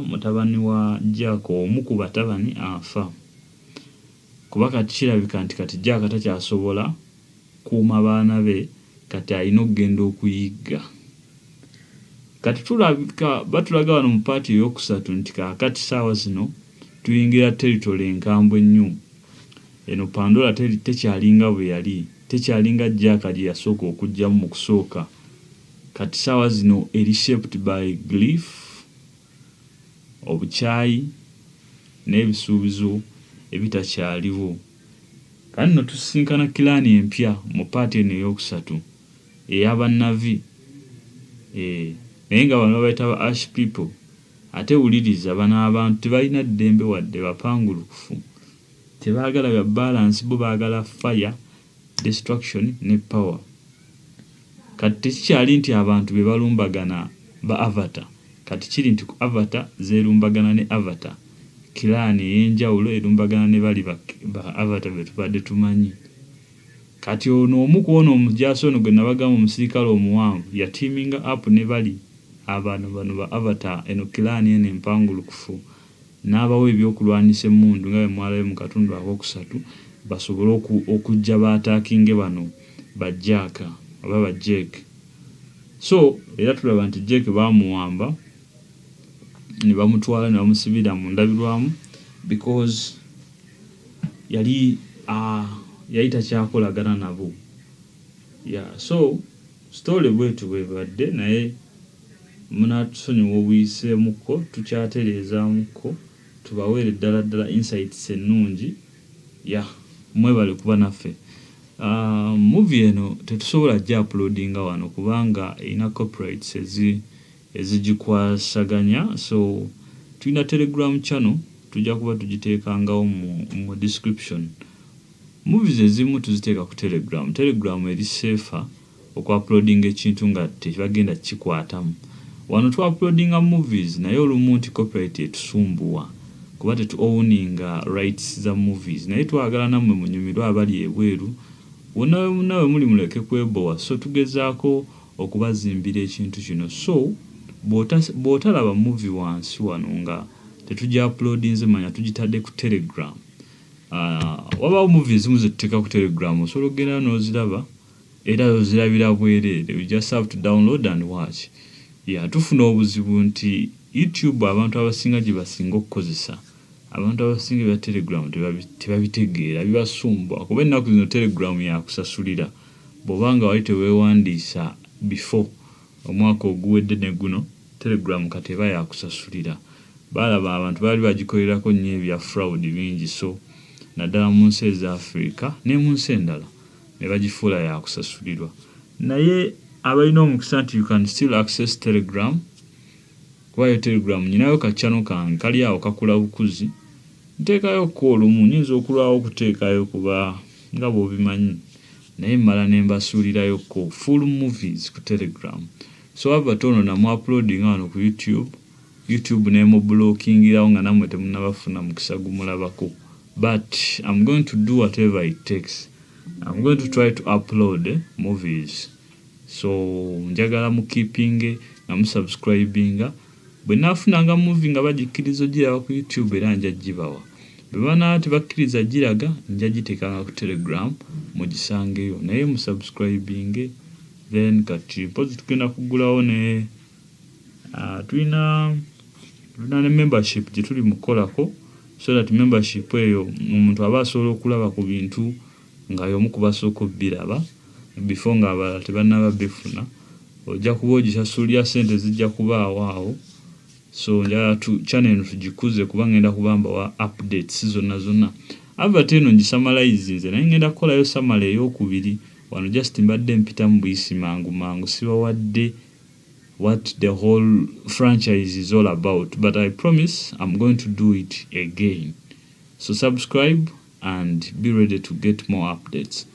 mutabani wa Jack omu ku batabani afa. Kuba kati kirabika nti kati Jack takyasobola kuuma baana be, kati alina okugenda okuyigga. Kati batulaga wano mu paati ey'okusatu nti kaakati ssaawa zino tuyingira territory enkambwe ennyo. Eno Pandora tekyalinga bwe yali, tekyalinga Jack gye yasooka okujjamu mu kusooka. Kati ssaawa zino eri shaped by grief, obukyayi n'ebisuubizo ebitakyaliwo. Kati nno tusisinkana kiraani empya mu paati eno ey'okusatu ey'abanavi. Naye nga bano babayita ba ash people. Ate wuliriza bano abantu tebalina ddembe wadde bapangulukufu. Tebaagala bya balance, bo baagala fire, destruction ne power. Kati tekikyali nti abantu be balumbagana ba Avatar. Kati kiri nti ku Avatar zeerumbagana ne Avatar. Kiraani ey'enjawulo erumbagana ne bali ba Avatar be tubadde tumanyi. Kati ono omu ku ono omujaasi ono gwe nabagamba omusirikale omuwanvu yatiiminga up ne bali abantu bano ba Avatar eno kiraani eno empangulukufu. N'abawa ebyokulwanyisa emmundu nga bwe mwalabe mu katundu akookusatu basobole okujja baataakinge bano ba Jack oba ba Jack. So era tulaba nti Jack baamuwamba ne bamutwala ne bamusibira mu ndabirwamu because yali takyakolagana nabo. So story bwetu bwebadde naye munatusonyiwa obuyiseemukko, tukyatereezaamuko, tubaweere ddala insights ennungi. Mwebale kuba naffe. Movie eno tetusobola gya uploadinga wano kubanga erina copyrights ezigikwasaganya. So tulina Telegram channel tujja kuba tugiteekangawo mu description. Movies ezimu tuziteeka ku Telegram. Telegram eri safer okuploadinga ekintu nga tebagenda kikwatamu. Wano uploadinga movies naye olumu nti copyright etusumbuwa kuba tetu-owninga rights za movies. Naye twagala nammwe munyumirwa abali ebweru nawe muli muleke kwebowa. So tugezaako okubazimbira ekintu kino. So bw'otalaba movie wansi wano nga tetujja uploadinze manya tugitadde ku Telegram. Wabaawo movie ezimu ze tuteeka ku Telegram osobola okugenda n'oziraba era ozirabira bwereere. You just have to download and watch. Tufuna obuzibu nti YouTube abantu abasinga gye basinga okukozesa, abantu abasinga bya Telegram tebabitegeera, bibasumbuwa kuba ennaku zino Telegram yakusasulira. Bw'obanga wali teweewandiisa before omwaka oguwedde ne guno, Telegram kati eba yakusasulira. Balaba abantu baali bagikolerako nnyo ebya fraud bingi. So naddala mu nsi eza Africa ne mu nsi endala ne bagifuula yakusasulirwa. Naye abalina omukisa nti you can still access Telegram. Kuba Telegram nyinayo ka channel kange kali awo kakula bukuzi. Nteekayo ko olumu nyinza okulwawo okuteekayo kuba nga bw'obimanyi. Naye mmala ne mbasuulirayo ko full movies ku Telegram. So abatono na mu uploading wano ku YouTube ne mu blockingirawo nga namwe temunnabafuna mukisa gumulabako. But I'm going to do whatever it takes. I'm going to try to upload movies. So njagala mu keeping na mu subscribinga. Bwe nafunanga movie nga bagikkiriza ogiraba ku YouTube era nja gibawa. Bwe banaaba tebakkiriza giraga nja giteekanga ku Telegram mugisangeyo. Naye mu subscribing then kati mpozi tugenda kugulawo ne tulina ne membership gye tuli mukolako. So that membership eyo omuntu aba asobola okulaba ku bintu nga y'omu ku basooka obbiraba before nga abalala tebannaba bifuna. Ojja kuba ogisasulira ssente zijja kubaawo awo. So njagala channel eno tugikuze kuba ngenda kubamba wa updates zonna. Avatar eno ngisamalize nze naye ngenda kukolayo summary ey'okubiri wano just mbadde mpita mu buyisi mangu sibawadde what the whole franchise is all about, but I promise I'm going to do it again. So subscribe and be ready to get more updates.